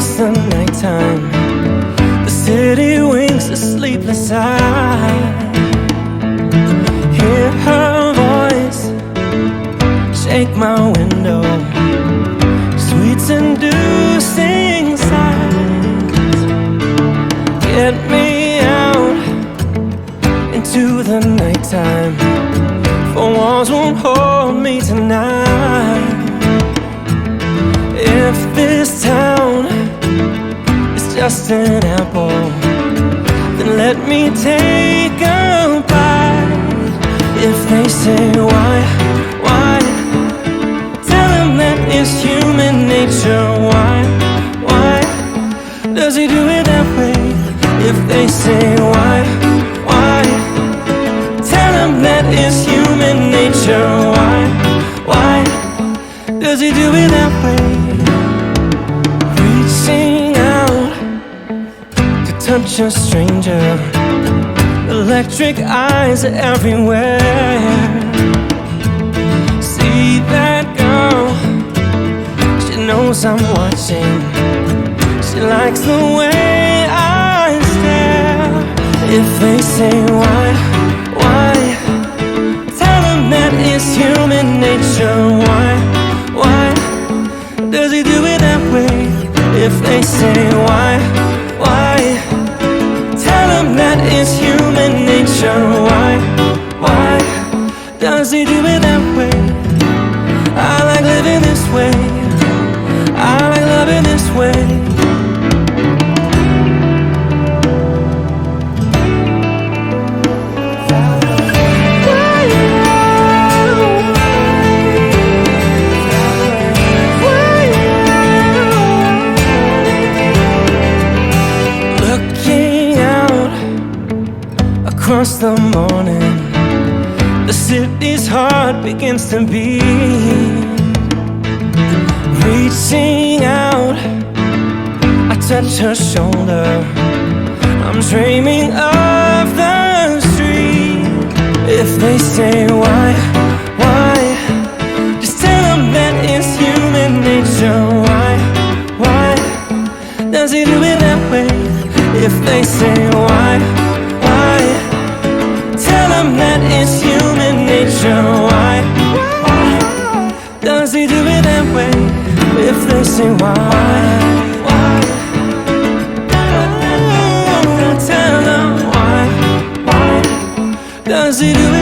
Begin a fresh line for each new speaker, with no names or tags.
across the nighttime. The city winks a sleepless eye. Hear her voice shake my window, sweet seducing sighs. Get me out into the nighttime, for walls won't hold me tonight. If this town is just an apple, then let me take a bite. If they say why, tell them that it's human nature. Why does he do it that way? If they say why, tell them that it's human nature. Why does he do it that way? Reaching out to touch a stranger, electric eyes are everywhere. See that girl, she knows I'm watching. She likes the way I stare. If they say why, tell them that it's human nature. Why does he do it that way? If they say why, tell them that it's human nature. Why does he do it that way? I like living this way, I like loving this way. Across the morning, the city's heart begins to beat. Reaching out, I touch her shoulder. I'm dreaming of the street. If they say why, just tell them that it's human nature. Why does he do it that way? If they say why, tell them that it's human nature. Why does he do it that way? If they say why, tell them why does he do it